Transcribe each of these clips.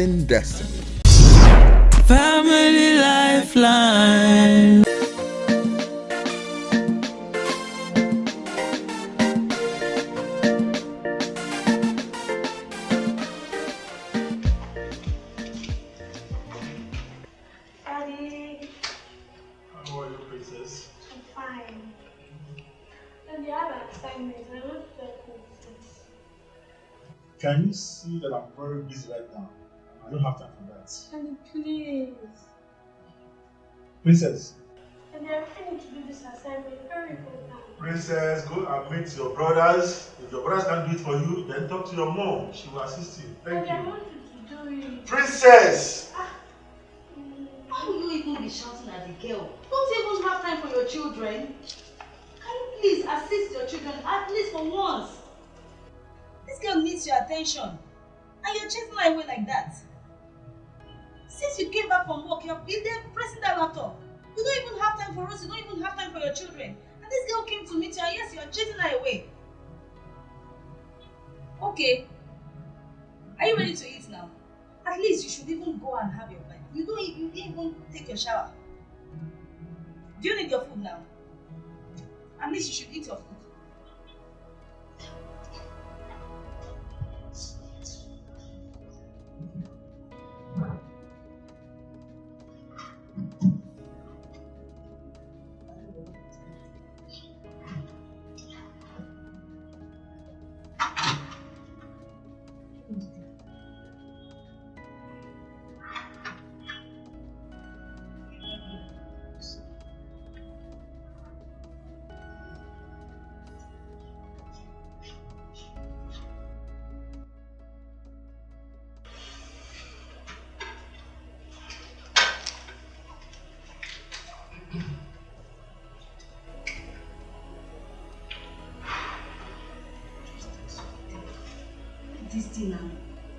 in destiny. Family Lifeline. Daddy. How are you, princess? I'm fine. Daddy, I have an assignment. I want to help you with it. Can you see that I'm very busy right now? I don't have time for that. Daddy, please. Princess. Daddy, I really need to do this assignment. Very important. Princess, go and meet your brothers. If your brothers can't do it for you, then talk to your mom. She will assist you. Thank Daddy, I you. want you to do it. Princess! Why will you even be shouting at the girl? Don't you even have time for your children? Can you please assist your children at least for once? This girl needs your attention. And you're chasing her away like that. Since you came back from work, you're there pressing that laptop. You don't even have time for us, you don't even have time for your children. And this girl came to meet you and yes, you're chasing her away. Okay. Are you ready to eat now? At least you should even go and have your bite. You didn't even take your shower. Do you need your food now? At least you should eat your food. This thing now.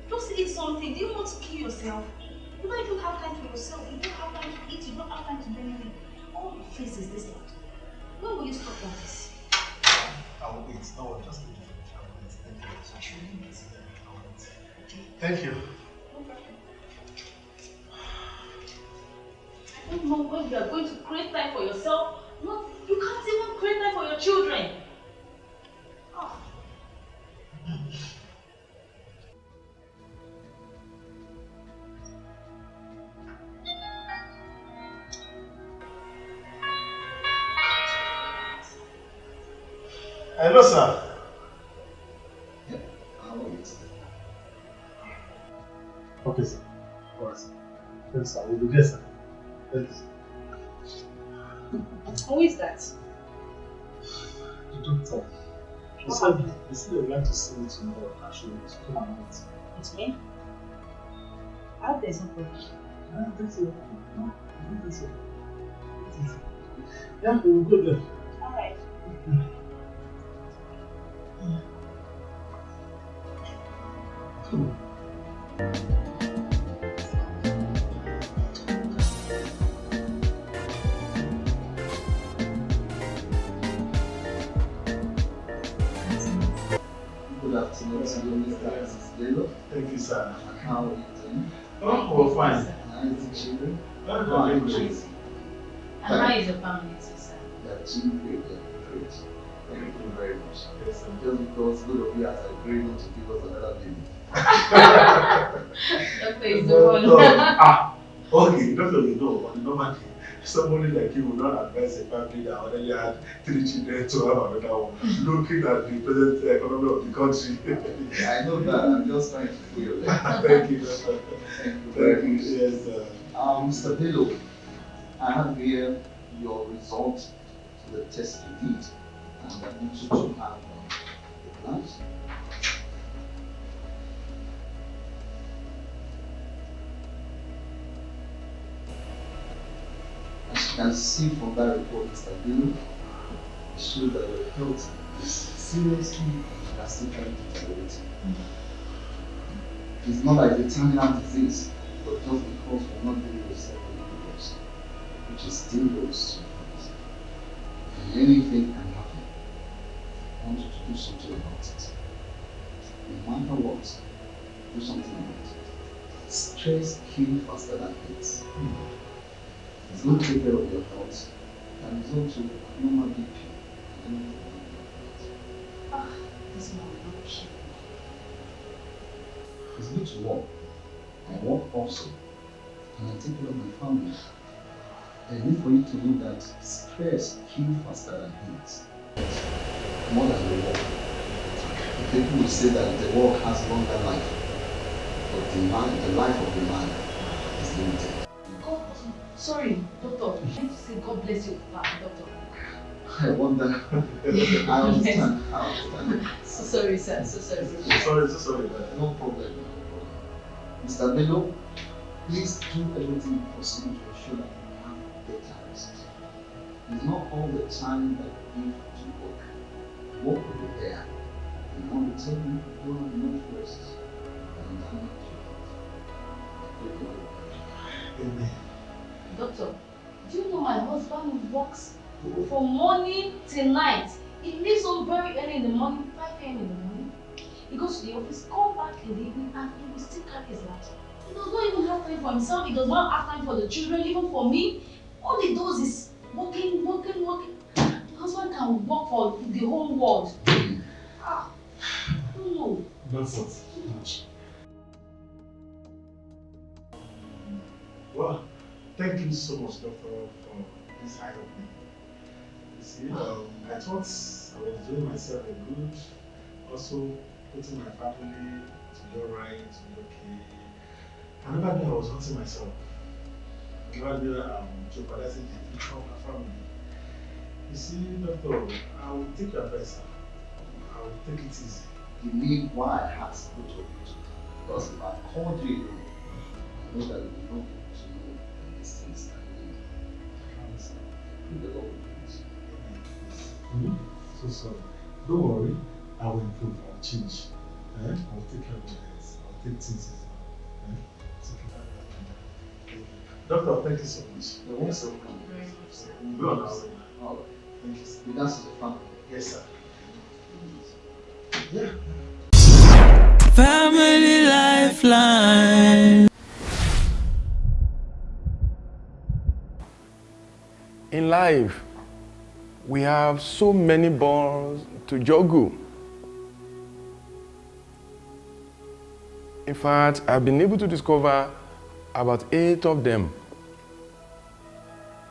Just eat something. Do you want to kill yourself? You don't even have time for yourself. You don't have time to eat. You don't have time to do anything. All your face is this loud. When will you stop all this? I will eat. No, just eat. I will eat. Thank you. I will eat. Okay. Thank you. I don't know when you are going to create time for yourself. No, you can't even create time for your children. Oh. Hello, sir. Yeah, how are you? Okay, sir. Alright, sir. Thanks, sir. We'll be there, sir. Thanks. Who is that? The doctor. He said they would like to see me tomorrow. Actually, to come and meet. It's me. I hope there's no problem. I don't think so. No, I don't think so. Yeah, we will go there. Alright. Good afternoon to you, Mr. Adewale. Thank you, sir. How are you doing? Oh, we're fine. Nice children. Oh, doing great. And how is your family too, sir? They are doing great. They are great. Thank you very much. Yes, sir. Just because good of you as I agreed to give us another baby. Doctor is the No, one. no. Okay, doctor, you know, on the normal day, somebody like you would not advise a family that already had 3 children to have another one, looking at the present economy of the country. I know that. I'm just trying to pull your leg. Thank you, doctor. Thank you very Thank you, much. yes, sir. Mr. Bello, I have here your results to the test you did, and I need you to have the plans. As you can see from that report, Mr. Bello, it shows that your health is seriously and drastically deteriorating. It's not like a terminal disease, but just because we're not giving yourself the glucose, which is dangerous. And anything can happen. I want you to do something about it. No matter what, do something about it. Stress kills faster than hate. It's going to take care of your health and it's also abnormal BP. This man will not kill me. It's good to work. I work also. And I take care of my family. I need for you to know that stress kills faster than hate. More than the work. People will say that the work has longer life, but the life of the man is limited. God, sorry, doctor. I need to say God bless you, doctor. I wonder. I understand. I understand. So sorry, sir. So sorry. So sorry. No problem. Mr. Bello, please do everything possible to ensure that you have better rest. It's not all the time that you give to work. Work will be there. And on the table, you don't have enough rest. And damage your health. Amen. Doctor, do you know my husband works from morning till night? He leaves home very early in the morning, 5 a.m. in the morning. He goes to the office, come back in the evening, and he will still carry his laptop. He does not even have time for himself. He does not have time for the children, even for me. All he does is working. My husband can work for the whole world. I don't know. Nonsense. Too much. Well, thank you so much, Doctor, for this eye opening. You see, I thought I was doing myself a good, also putting my family to be alright, to be okay. I never knew I was hurting myself. I never knew jeopardizing the future of my family. You see, Doctor, I will take your advice. I will take it easy. You need why I have to go to you. Because if I called you, I know that you will not be able to know these things that you need. The Lord will do it. So sorry. Don't worry. I will improve. I will change. I will take care of your health. I will take things easy. Doctor, thank you so much. You're welcome. We'll be on our way. All right. Thank you, sir. Regards to the family. Yes, sir. Yeah. Family Lifeline. In life, we have so many balls to juggle. In fact, I've been able to discover about 8 of them.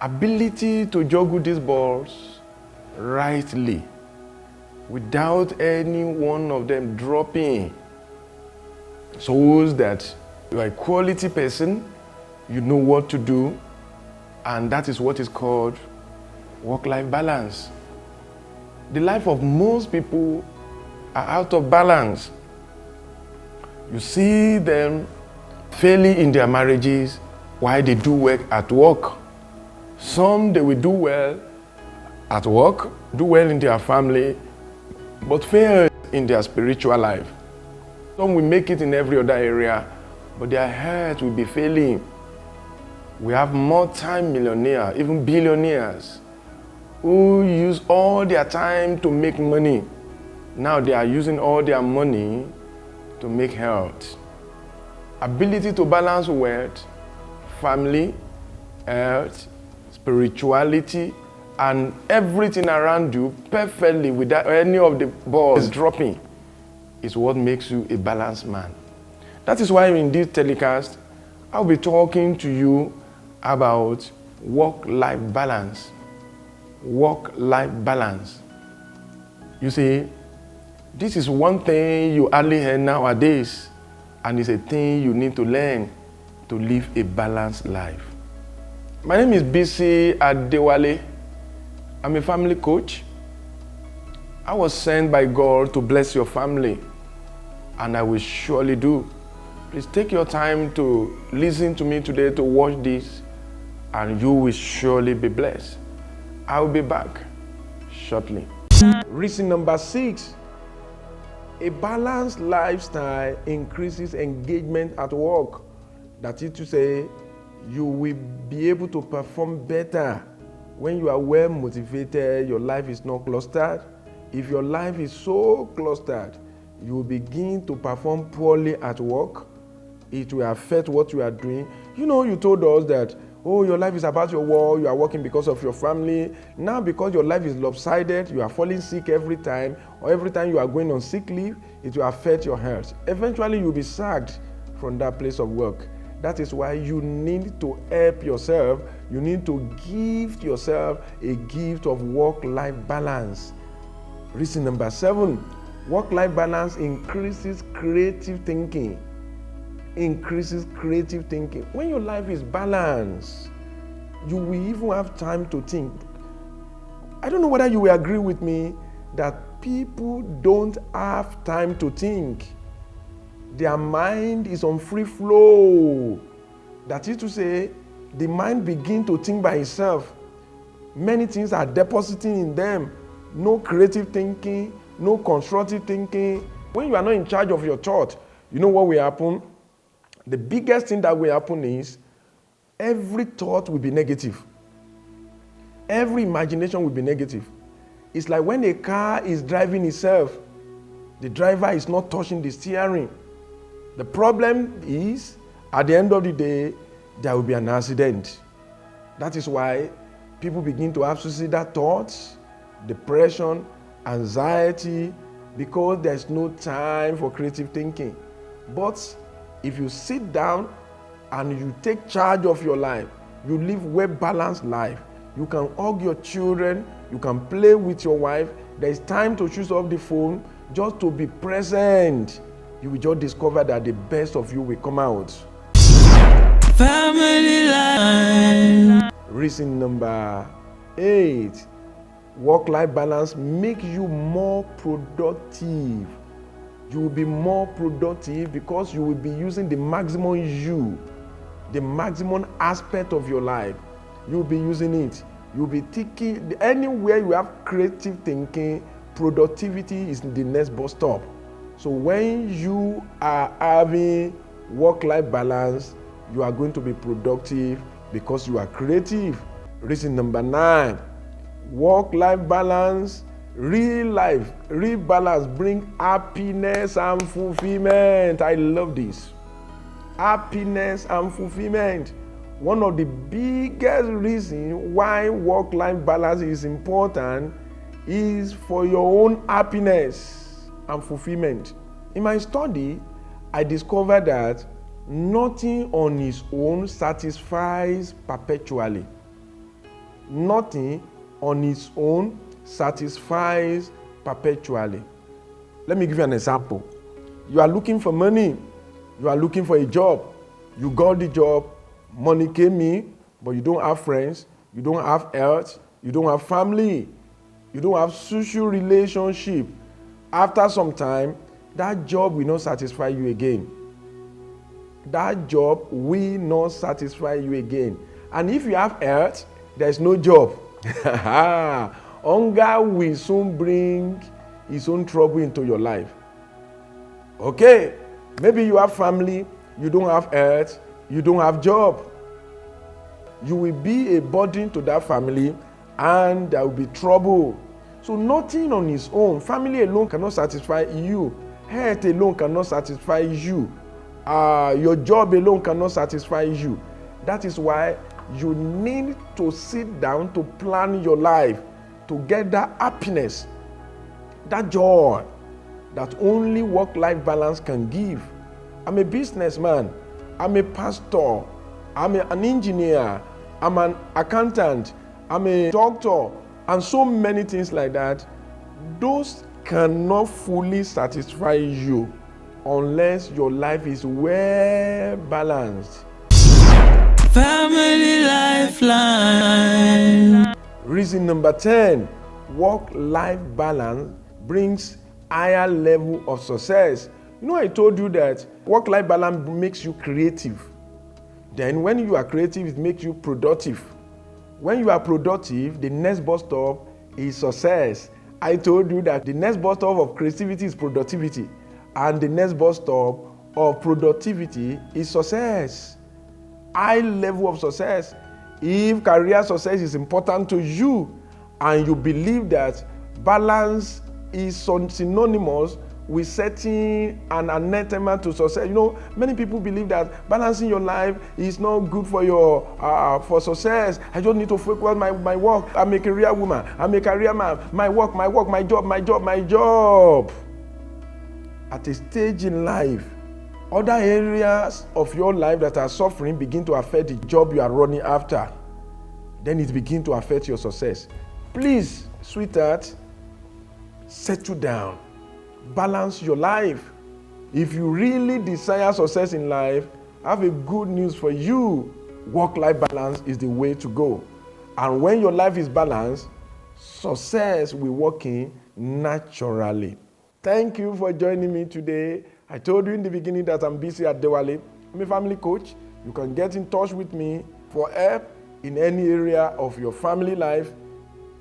Ability to juggle these balls rightly without any one of them dropping shows that you are a quality person, you know what to do, and that is what is called work-life balance. The life of most people are out of balance. You see them failing in their marriages while they do work at work. Some they will do well at work, do well in their family, but fail in their spiritual life. Some will make it in every other area, but their health will be failing. We have multi-millionaires, even billionaires, who use all their time to make money. Now they are using all their money to make health. Ability to balance wealth, family, health, spirituality, and everything around you perfectly without any of the balls dropping is what makes you a balanced man. That is why in this telecast, I'll be talking to you about work-life balance. Work-life balance. You see, this is one thing you hardly hear nowadays, and it's a thing you need to learn to live a balanced life. My name is Bisi Adewale. I'm a family coach. I was sent by God to bless your family, and I will surely do. Please take your time to listen to me today, to watch this, and you will surely be blessed. I will be back shortly. Reason number 6. A balanced lifestyle increases engagement at work. That is to say, you will be able to perform better. When you are well motivated, your life is not clustered. If your life is so clustered, you will begin to perform poorly at work. it will affect what you are doing. You know, you told us that, oh, your life is about your work, you are working because of your family. Now, because your life is lopsided, you are falling sick every time, or every time you are going on sick leave, it will affect your health. Eventually, you'll be sacked from that place of work. That is why you need to help yourself. You need to give yourself a gift of work-life balance. Reason number 7, work-life balance increases creative thinking. Increases creative thinking. When your life is balanced, you will even have time to think. I don't know whether you will agree with me that people don't have time to think. Their mind is on free flow. That is to say, the mind begins to think by itself. Many things are depositing in them. No creative thinking, no constructive thinking. When you are not in charge of your thought, you know what will happen? The biggest thing that will happen is every thought will be negative. Every imagination will be negative. It's like when a car is driving itself, the driver is not touching the steering. The problem is, at the end of the day, there will be an accident. That is why people begin to have suicidal thoughts, depression, anxiety, because there's no time for creative thinking. But if you sit down and you take charge of your life, you live a well-balanced life, you can hug your children, you can play with your wife, there's time to choose off the phone, just to be present. You will just discover that the best of you will come out. Family life. Reason number 8, work-life balance makes you more productive. You will be more productive because you will be using the maximum you, the maximum aspect of your life. You will be using it. You will be thinking, anywhere you have creative thinking, productivity is the next bus stop. So when you are having work-life balance, you are going to be productive because you are creative. Reason number 9, work-life balance, real balance bring happiness and fulfillment. I love this. Happiness and fulfillment. One of the biggest reasons why work-life balance is important is for your own happiness and fulfillment. In my study, I discovered that nothing on its own satisfies perpetually. Nothing on its own satisfies perpetually. Let me give you an example. You are looking for money. You are looking for a job. You got the job. Money came in, but you don't have friends. You don't have health. You don't have family. You don't have social relationship. After some time, that job will not satisfy you again. That job will not satisfy you again. And if you have health, there's no job. Hunger will soon bring its own trouble into your life. Okay, maybe you have family, you don't have health, you don't have job. You will be a burden to that family and there will be trouble. So nothing on its own, family alone cannot satisfy you. Health alone cannot satisfy you. Your job alone cannot satisfy you. That is why you need to sit down to plan your life, to get that happiness, that joy that only work-life balance can give. I'm a businessman, I'm a pastor, I'm an engineer, I'm an accountant, I'm a doctor, and so many things like that. Those cannot fully satisfy you unless your life is well balanced. Family lifeline. Reason number 10, work-life balance brings higher level of success. You know, I told you that work-life balance makes you creative. Then when you are creative, it makes you productive. When you are productive, the next bus stop is success. I told you that the next bus stop of creativity is productivity, and the next bus stop of productivity is success. High level of success. If career success is important to you and you believe that balance is synonymous with setting an anathema to success. You know, many people believe that balancing your life is not good for your for success. I just need to focus on my work. I'm a career woman. I'm a career man. My work, my job. At a stage in life, other areas of your life that are suffering begin to affect the job you are running after. Then it begins to affect your success. Please, sweetheart, settle down. Balance your life. If you really desire success in life, I have a good news for you. Work-life balance is the way to go. And when your life is balanced, success will walk in naturally. Thank you for joining me today. I told you in the beginning that I'm Bisi Adewale. I'm a family coach. You can get in touch with me for help in any area of your family life,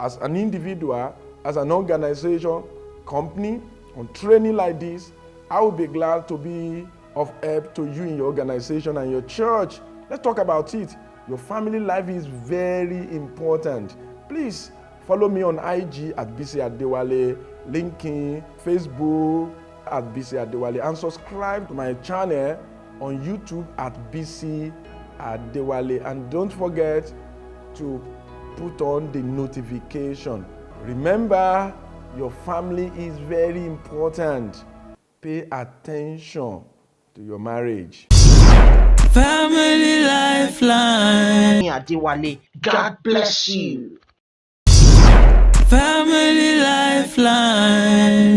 as an individual, as an organization, company, on training like this. I will be glad to be of help to you in your organization and your church. Let's talk about it. Your family life is very important. Please follow me on IG at Bisi Adewale, LinkedIn, Facebook at Bisi Adewale, and subscribe to my channel on YouTube at Bisi Adewale. And don't forget to put on the notification. Remember, your family is very important. Pay attention to your marriage. Family Lifeline. Adewale, God bless you. Family Lifeline.